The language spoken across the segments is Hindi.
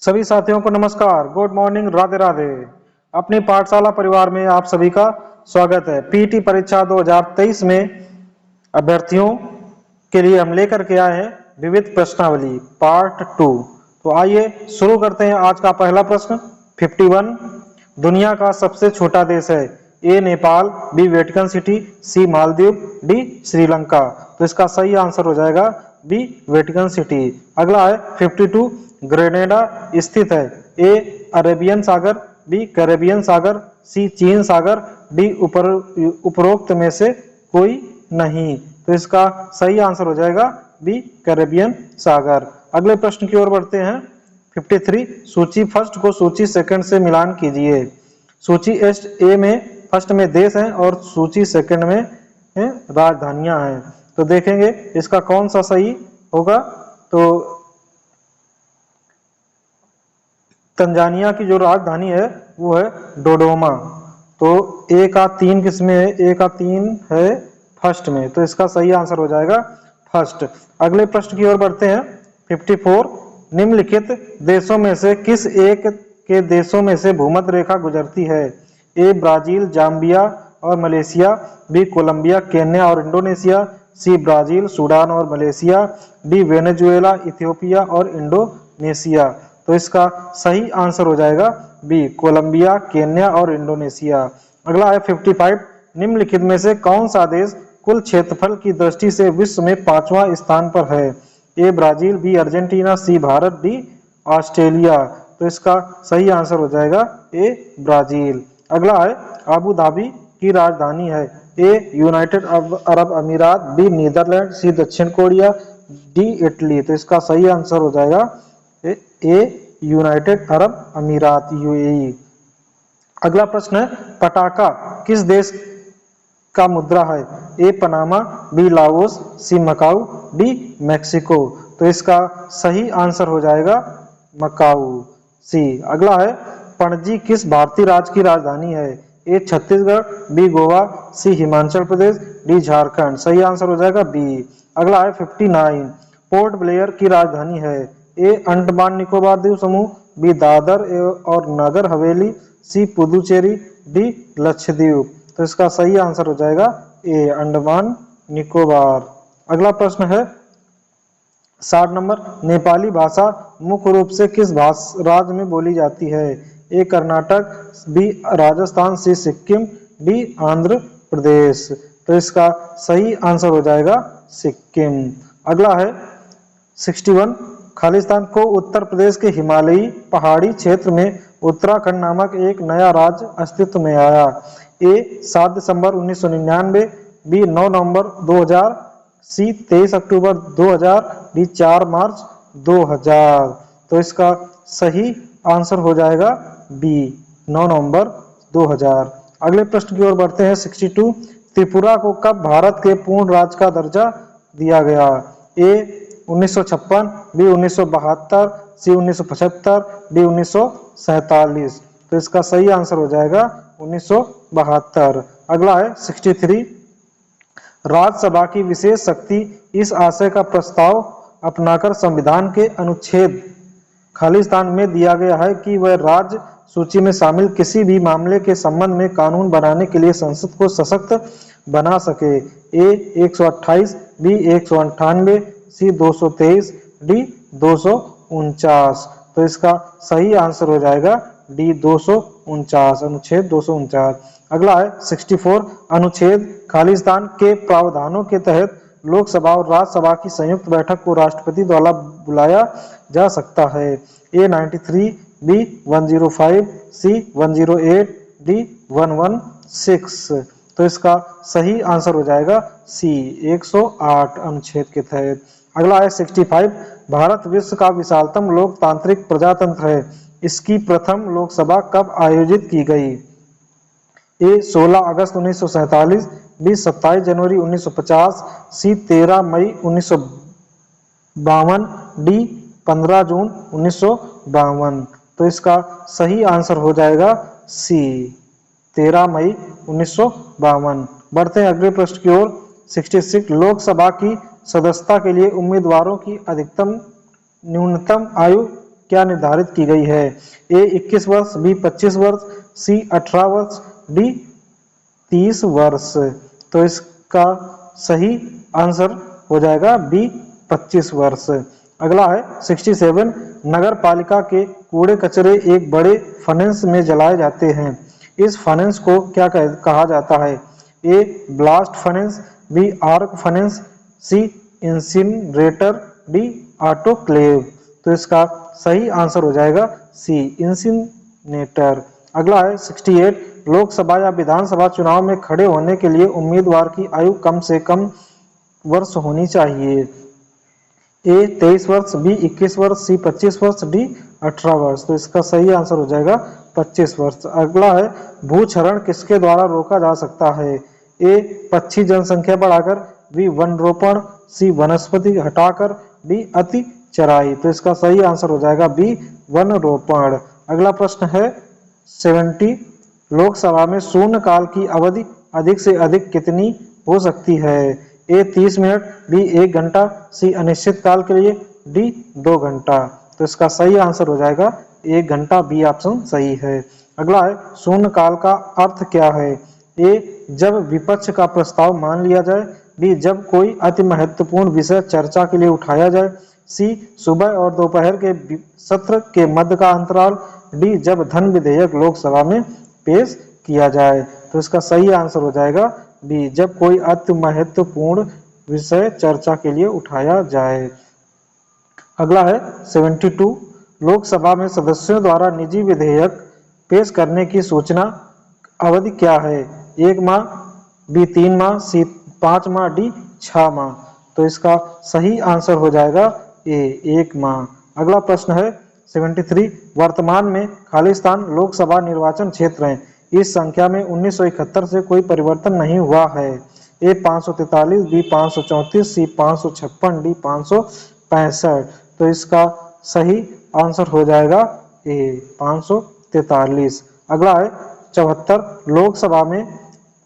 सभी साथियों को नमस्कार, गुड मॉर्निंग, राधे राधे। अपनी पाठशाला परिवार में आप सभी का स्वागत है। पीटी परीक्षा 2023 में अभ्यर्थियों के लिए हम लेकर के आए हैं विविध प्रश्नावली पार्ट 2। तो आइए शुरू करते हैं। आज का पहला प्रश्न 51। दुनिया का सबसे छोटा देश है? ए नेपाल, बी वेटिकन सिटी, सी मालदीव, डी श्रीलंका। तो इसका सही आंसर हो जाएगा बी वेटिकन सिटी। अगला है 52। ग्रेनेडा स्थित है? ए अरेबियन सागर, बी कैरेबियन सागर, सी चीन सागर, डी उपरोक्त में से कोई नहीं। तो इसका सही आंसर हो जाएगा बी कैरेबियन सागर। अगले प्रश्न की ओर बढ़ते हैं। 53। सूची फर्स्ट को सूची सेकंड से मिलान कीजिए। सूची ए में फर्स्ट में देश हैं और सूची सेकंड में राजधानियां हैं। तो देखेंगे इसका कौन सा सही होगा। तो तंजानिया की जो राजधानी है वो है डोडोमा। तो ए का 3 किसमें है? ए का 3 है फर्स्ट में। तो इसका सही आंसर हो जाएगा फर्स्ट। अगले प्रश्न की ओर बढ़ते हैं। 54। निम्नलिखित देशों में से किस एक के देशों में से भूमध्य रेखा गुजरती है? ए ब्राजील, जाम्बिया और मलेशिया, बी कोलंबिया, केन्या और इंडोनेशिया, सी ब्राजील, सूडान और मलेशिया, डी वेनेजुएला, इथियोपिया और इंडोनेशिया। तो इसका सही आंसर हो जाएगा बी कोलंबिया, केन्या और इंडोनेशिया। अगला है 55। निम्नलिखित में से कौन सा देश कुल क्षेत्रफल की दृष्टि से विश्व में 5वां स्थान पर है? A Brazil, B Argentina, C Bharat, D Australia. तो इसका सही आंसर हो जाएगा ए ब्राजील। अगला है अबू धाबी की राजधानी है? ए यूनाइटेड अरब अमीरात, बी नीदरलैंड, सी दक्षिण कोरिया, डी इटली। तो इसका सही आंसर हो जाएगा ए यूनाइटेड अरब अमीरात, यूएई। अगला प्रश्न है पटाका किस देश का मुद्रा है? ए पनामा, बी लाओस, सी मकाऊ, डी मैक्सिको। तो इसका सही आंसर हो जाएगा मकाऊ, सी। अगला है पणजी किस भारतीय राज्य की राजधानी है? ए छत्तीसगढ़, बी गोवा, सी हिमाचल प्रदेश, डी झारखंड। सही आंसर हो जाएगा बी। अगला है 59। पोर्ट ब्लेयर की राजधानी है? ए अंडमान निकोबार द्वीप समूह, बी दादर और नगर हवेली, सी पुदुचेरी, डी लक्षद्वीप। तो इसका सही आंसर हो जाएगा ए अंडमान निकोबार। अगला प्रश्न है 60 नंबर। नेपाली भाषा मुख्य रूप से किस राज्य में बोली जाती है? ए कर्नाटक, बी राजस्थान, सी सिक्किम, डी आंध्र प्रदेश। तो इसका सही आंसर हो जाएगा सिक्किम। अगला है 61। खालिस्तान को उत्तर प्रदेश के हिमालयी पहाड़ी क्षेत्र में उत्तराखंड नामक एक नया राज्य अस्तित्व में आया? ए 7 दिसंबर 1999, बी 9 नवंबर 2000, सी 23 अक्टूबर 2000, डी 4 मार्च 2000। तो इसका सही आंसर हो जाएगा बी 9 नवंबर 2000। अगले प्रश्न की ओर बढ़ते हैं 62। त्रिपुरा को कब भारत के पूर्ण राज्य का दर्जा दिया गया? ए 1956, बी 1972, सी 1975, डी 1947। तो इसका सही आंसर हो जाएगा 1972। अगला है 63। राज्यसभा की विशेष शक्ति इस आशय का प्रस्ताव अपनाकर संविधान के अनुच्छेद खालिस्तान में दिया गया है कि वह राज्य सूची में शामिल किसी भी मामले के संबंध में कानून बनाने के लिए संसद को सशक्त बना सके। ए 128, बी 198, सी 223, डी 249। तो इसका सही आंसर हो जाएगा डी 249, अनुच्छेद 249। अगला है 64। अनुच्छेद खालिस्तान के प्रावधानों के तहत लोकसभा और राज्यसभा की संयुक्त बैठक को राष्ट्रपति द्वारा बुलाया जा सकता है? ए 93, बी 105, सी 108, डी 116। तो इसका सही आंसर हो जाएगा सी 108 अनुच्छेद के तहत। अगला है 65। भारत विश्व का विशालतम लोकतांत्रिक प्रजातंत्र है। इसकी प्रथम लोकसभा कब आयोजित की गई? ए 16 अगस्त 1947, बी 27 जनवरी 1950, सी 13 मई 1952, डी 15 जून 1952। तो इसका सही आंसर हो जाएगा सी 13 मई 1952। बढ़ते हैं अगले प्रश्न की ओर। 66। लोकसभा की सदस्यता के लिए उम्मीदवारों की अधिकतम न्यूनतम आयु क्या निर्धारित की गई है? ए 21 वर्ष, बी 25 वर्ष, सी 18 वर्ष, डी 30 वर्ष। तो इसका सही आंसर हो जाएगा बी 25 वर्ष। अगला है 67, नगर पालिका के कूड़े कचरे एक बड़े फनेंस में जलाए जाते हैं। इस फनेंस को क्या कहा जाता है? ए ब्लास्ट फनेंस, बी आर्क फनेंस, सी इंसिनरेटर, डी ऑटोक्लेव। तो इसका सही आंसर हो जाएगा सी इंसिनेटर। अगला है 68, लोकसभा या विधानसभा चुनाव में खड़े होने के लिए उम्मीदवार की आयु कम से कम वर्ष होनी चाहिए। ए 23 वर्ष, बी 21 वर्ष, सी 25 वर्ष, डी 18 वर्ष। तो इसका सही आंसर हो जाएगा 25 वर्ष। अगला है भूक्षरण किसके द्वारा रोका जा सकता है? ए पक्षी जनसंख्या बढ़ाकर, बी वन रोपण, सी वनस्पति हटाकर, डी अति चराई। तो इसका सही आंसर हो जाएगा बी वन रोपण। अगला प्रश्न है 70, लोकसभा में शून्यकाल की अवधि अधिक से अधिक कितनी हो सकती है? ए 30 मिनट, बी 1 घंटा, सी अनिश्चित काल के लिए, डी 2 घंटा। तो इसका सही आंसर हो जाएगा 1 घंटा, बी ऑप्शन सही है। अगला है शून्यकाल का अर्थ क्या है? ए जब विपक्ष का प्रस्ताव मान लिया जाए, बी जब कोई अति महत्वपूर्ण विषय चर्चा के लिए उठाया जाए, सी सुबह और दोपहर के सत्र के मध्य का अंतराल, डी जब धन विधेयक लोकसभा में पेश किया जाए। तो इसका सही आंसर हो जाएगा बी जब कोई अति महत्वपूर्ण विषय चर्चा के लिए उठाया जाए। अगला है 72, लोकसभा में सदस्यों द्वारा निजी विधेयक पेश करने की सूचना अवधि क्या है? 1 माह, बी 3 माह, सी 5 माह, डी 6 माह। तो इसका सही आंसर हो जाएगा ए 1 माह। अगला प्रश्न है 73, वर्तमान में खालिस्तान लोकसभा निर्वाचन क्षेत्र है, इस संख्या में 1971 से कोई परिवर्तन नहीं हुआ है। ए 543, बी 534, सी 556, डी 565। तो इसका सही आंसर हो जाएगा ए 543। अगला है 74, लोकसभा में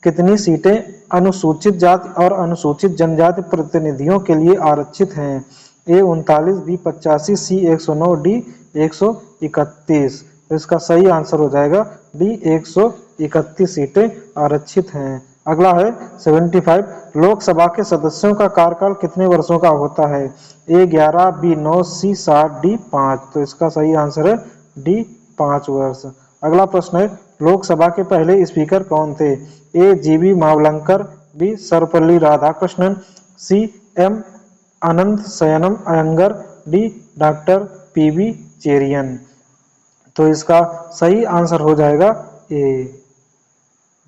कितनी सीटें अनुसूचित जाति और अनुसूचित जनजाति प्रतिनिधियों के लिए आरक्षित हैं? ए 39, बी 85, सी 109, डी 131। तो इसका सही आंसर हो जाएगा डी 131 सीटें आरक्षित हैं। अगला है 75, लोकसभा के सदस्यों का कार्यकाल कितने वर्षों का होता है? ए 11, बी 9, सी 7, डी 5। तो इसका सही आंसर है डी 5 वर्ष। अगला प्रश्न है लोकसभा के पहले स्पीकर कौन थे? A GV Mavalankar, B Sarvepalli Radhakrishnan, C M Ananthasayanam Ayyangar, D doctor PV Cherian. तो इसका सही आंसर हो जाएगा ए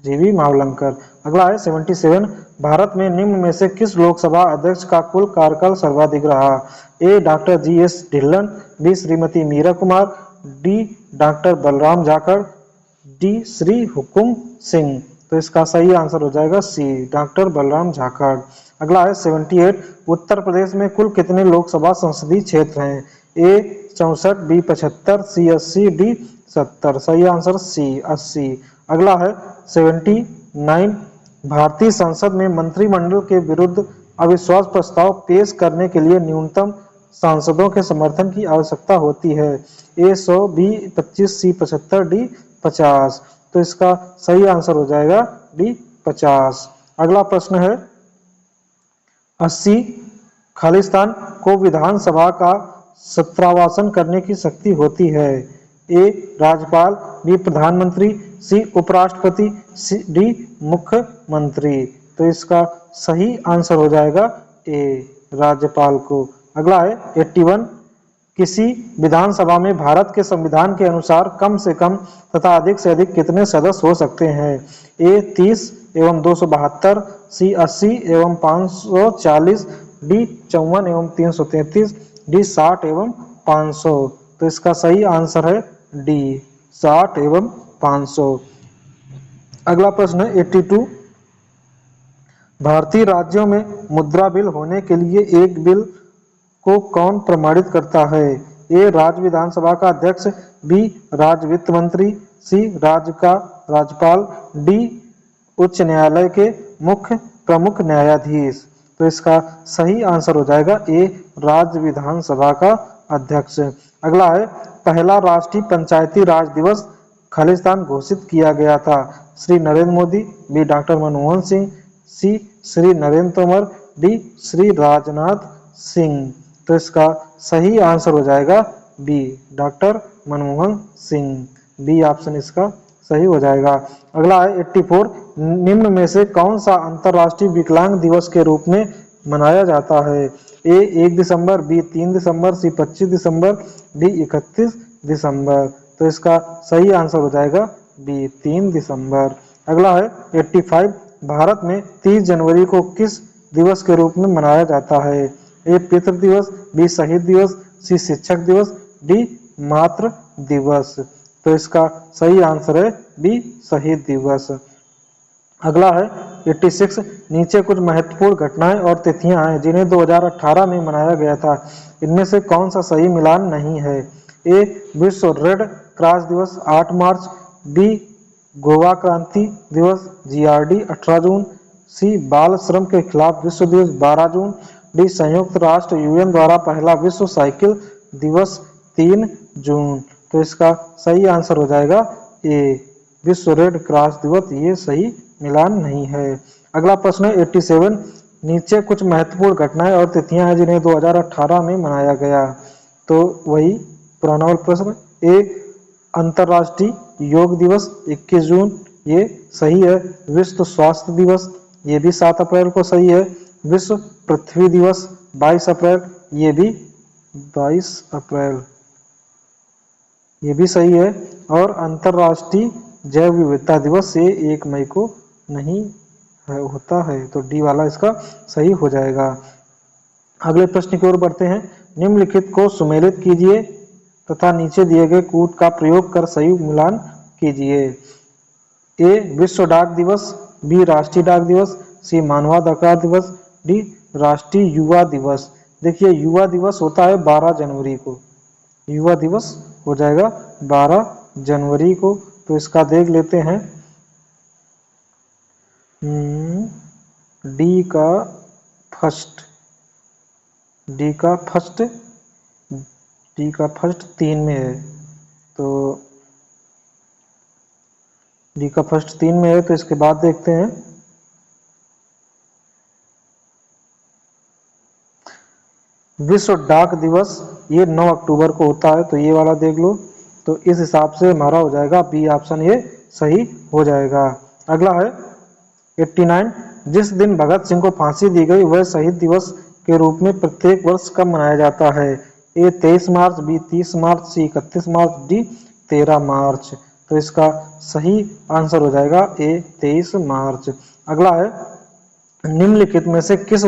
जीवी मावलंकर। अगला है 77, भारत में निम्न में से किस लोकसभा अध्यक्ष का कुल कार्यकाल सर्वाधिक रहा? A doctor GS. Dhillon, B Shrimati Meera Kumar, D doctor Balram Jakhar, D Shri Hukam Singh. तो इसका सही आंसर हो जाएगा सी डॉक्टर बलराम जाखड़। अगला है 78, उत्तर प्रदेश में कुल कितने लोकसभा संसदीय क्षेत्र हैं? ए 64, बी 75, सी 80, डी 70। सही आंसर सी 80। अगला है 79, भारतीय संसद में मंत्रिमंडल के विरुद्ध अविश्वास प्रस्ताव पेश करने के लिए न्यूनतम सांसदों के समर्थन की आवश्यकता होती है। ए 100, बी 25, सी 75, डी 50। तो इसका सही आंसर हो जाएगा डी 50। अगला प्रश्न है 80, खालिस्तान को विधानसभा का सत्रावासन करने की शक्ति होती है? ए राज्यपाल, बी प्रधानमंत्री, सी उपराष्ट्रपति, सी डी मुख्यमंत्री। तो इसका सही आंसर हो जाएगा ए राज्यपाल को। अगला है 81, किसी विधानसभा में भारत के संविधान के अनुसार कम से कम तथा अधिक से अधिक कितने सदस्य हो सकते हैं? ए 30 एवं 272, सी 80 एवं 540, डी 54 एवं 333, डी 60 एवं 500। तो इसका सही आंसर है डी 60 एवं 500। अगला प्रश्न है 82, भारतीय राज्यों में मुद्रा बिल होने के लिए एक बिल को कौन प्रमाणित करता है? ए राज्य विधानसभा का अध्यक्ष, बी राज्य वित्त मंत्री, सी राज्य का राज्यपाल, डी उच्च न्यायालय के मुख्य प्रमुख न्यायाधीश। तो इसका सही आंसर हो जाएगा ए राज्य विधानसभा का अध्यक्ष। अगला है पहला राष्ट्रीय पंचायती राज दिवस खालिस्तान घोषित किया गया था। Shri Narendra Modi, B doctor Manmohan Singh, C Shri Narendra Tomar, D Shri Rajnath Singh. तो इसका सही आंसर हो जाएगा B doctor Manmohan Singh. B option इसका सही हो जाएगा। अगला है 84 निम्न में से कौन सा अंतर्राष्ट्रीय विकलांग दिवस के रूप में मनाया जाता है? ए 1 दिसंबर, बी 3 दिसंबर, सी 25 दिसंबर, डी 31 दिसंबर। तो इसका सही आंसर हो जाएगा बी 3 दिसंबर। अगला है 85 भारत में 30 जनवरी को किस दिवस के रूप में मनाया जाता है? ए पितृ दिवस, बी शहीद दिवस, सी शिक्षक दिवस, डी मातृ दिवस। तो इसका सही आंसर है बी शहीद दिवस। अगला है 86 नीचे कुछ महत्वपूर्ण घटनाएं और तिथियां हैं जिन्हें 2018 में मनाया गया था, इनमें से कौन सा सही मिलान नहीं है? ए विश्व रेड क्रॉस दिवस 8 मार्च, बी गोवा क्रांति दिवस जीआरडी 18 जून, सी बाल श्रम के खिलाफ विश्व दिवस 12 जून, डी संयुक्त राष्ट्र यूएन द्वारा पहला विश्व साइकिल दिवस 3 जून। तो इसका सही आंसर हो जाएगा ए विश्व रेड क्रॉस दिवस, ये सही मिलान नहीं है। अगला प्रश्न है 87 नीचे कुछ महत्वपूर्ण घटनाएं और तिथियां हैं जिन्हें 2018 में मनाया गया। तो वही पुराना वाला प्रश्न। ए अंतर्राष्ट्रीय योग दिवस 21 जून, ये सही है। विश्व स्वास्थ्य दिवस, ये भी 7 अप्रैल को सही है। विश्व पृथ्वी दिवस 22 अप्रैल, ये भी 22 अप्रैल, ये भी सही है। और अंतर्राष्ट्रीय जैव विविधता दिवस ये 1 मई को नहीं होता है, तो डी वाला इसका सही हो जाएगा। अगले प्रश्न की ओर बढ़ते हैं। निम्नलिखित को सुमेलित कीजिए तथा नीचे दिए गए कूट का प्रयोग कर सही मिलान कीजिए। ए विश्व डाक दिवस, बी राष्ट्रीय डाक दिवस, सी मानवाधिकार दिवस, डी राष्ट्रीय युवा दिवस। देखिए युवा दिवस होता है 12 जनवरी को, युवा दिवस हो जाएगा 12 जनवरी को। तो इसका देख लेते हैं डी का फर्स्ट, डी का फर्स्ट 3 में है, तो डी का फर्स्ट 3 में है। तो इसके बाद देखते हैं विश्व डाक दिवस, ये 9 अक्टूबर को होता है, तो ये वाला देख लो। तो इस हिसाब से हमारा हो जाएगा बी ऑप्शन ये सही हो जाएगा। अगला है 89 जिस दिन भगत सिंह को फांसी दी गई वह शहीद दिवस के रूप में प्रत्येक वर्ष कब मनाया जाता है? ए 23 मार्च, बी 30 मार्च, सी 31 मार्च, डी 13 मार्च। तो इसका सही आंसर हो जाएगा ए 23 मार्च। अगला है निम्नलिखित में से किस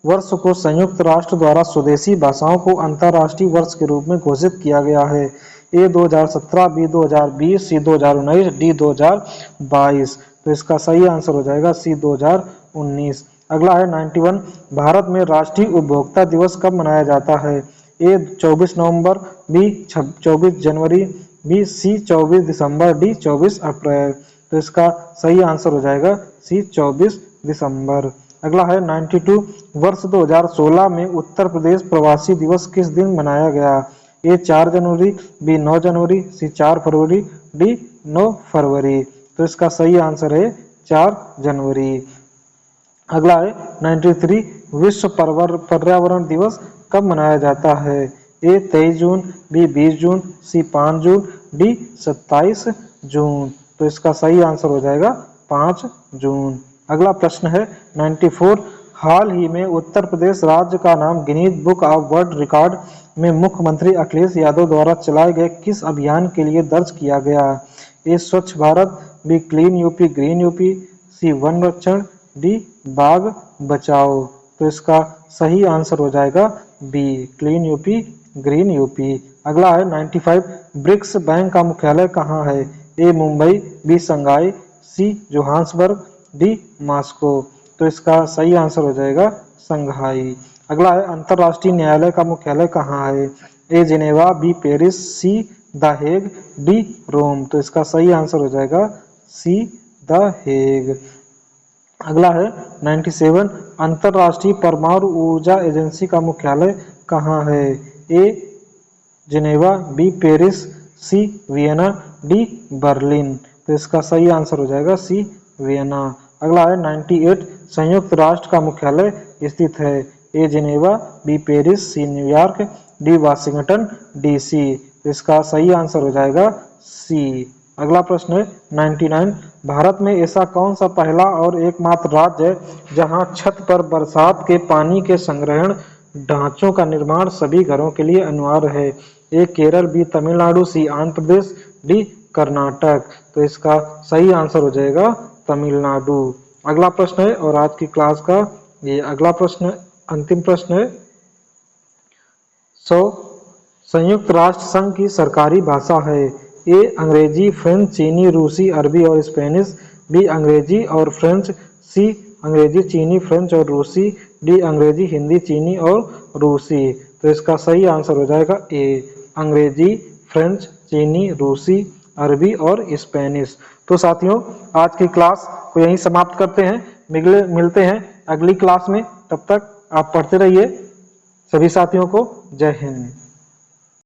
वर्ष को संयुक्त राष्ट्र द्वारा स्वदेशी भाषाओं को अंतर्राष्ट्रीय वर्ष के रूप में घोषित किया गया है? ए 2017, बी 2020, सी 2019, डी 2022। तो इसका सही आंसर हो जाएगा सी 2019। अगला है 91 भारत में राष्ट्रीय उपभोक्ता दिवस कब मनाया जाता है? ए 24 नवंबर, बी 24 जनवरी, बी सी 24 दिसंबर, डी 24 अप्रैल। तो इसका सही आंसर हो जाएगा सी 24 दिसंबर। अगला है 92 वर्ष 2016 में उत्तर प्रदेश प्रवासी दिवस किस दिन मनाया गया? ए 4 जनवरी, बी 9 जनवरी, सी 4 फरवरी, डी 9 फरवरी। तो इसका सही आंसर है 4 जनवरी। अगला है 93 विश्व पर्यावरण दिवस कब मनाया जाता है? ए 23 जून, बी 20 जून, सी 5 जून, डी 27 जून। तो इसका सही आंसर हो जाएगा 5 जून। अगला प्रश्न है 94 हाल ही में उत्तर प्रदेश राज्य का नाम Guinness book of world record में मुख्यमंत्री अखिलेश यादव द्वारा चलाए गए किस अभियान के लिए दर्ज किया गया? A Swachh Bharat, B clean UP green UP, C वन रक्षण, डी बाघ बचाओ। तो इसका सही आंसर हो जाएगा B clean UP green UP. अगला है 95 ब्रिक्स बैंक का मुख्यालय कहाँ है? A Mumbai, B Shanghai, C Johannesburg, D Moscow. तो इसका सही आंसर हो जाएगा शंघाई। अगला है अंतर्राष्ट्रीय न्यायालय का मुख्यालय कहाँ है? A Geneva, B Paris, C the Hague, D Rome. तो इसका सही आंसर हो जाएगा सी द हेग। अगला है 97 अंतर्राष्ट्रीय परमाणु ऊर्जा एजेंसी का मुख्यालय कहाँ है? A Geneva, B Paris, C Vienna, D Berlin. तो इसका सही आंसर हो जाएगा सी वियना। अगला है 98 संयुक्त राष्ट्र का मुख्यालय स्थित है। A Geneva, B Paris, C New York, D Washington DC. तो इसका सही आंसर हो जाएगा सी। अगला प्रश्न है 99 भारत में ऐसा कौन सा पहला और एकमात्र राज्य है जहां छत पर बरसात के पानी के संग्रहण ढांचों का निर्माण सभी घरों के लिए अनिवार्य है। ए केरल, बी तमिलनाडु, सी आंध्र प्रदेश, डी कर्नाटक। तो इसका सही आंसर हो जाएगा तमिलनाडु। अगला प्रश्न है और आज की क्लास का ये अगला प्रश्न अंतिम प्रश्न है। संयुक्त राष्ट्र संघ की सरकारी भाषा है। ए अंग्रेजी, फ्रेंच, चीनी, रूसी, अरबी और स्पेनिश, बी अंग्रेजी और फ्रेंच, सी अंग्रेजी, चीनी, फ्रेंच और रूसी, डी अंग्रेजी, हिंदी, चीनी और रूसी। तो इसका सही आंसर हो जाएगा ए अंग्रेजी, फ्रेंच, चीनी, रूसी, अरबी और स्पेनिश। तो साथियों आज की क्लास को यहीं समाप्त करते हैं, मिलते हैं अगली क्लास में। तब तक आप पढ़ते रहिए। सभी साथियों को जय हिंद।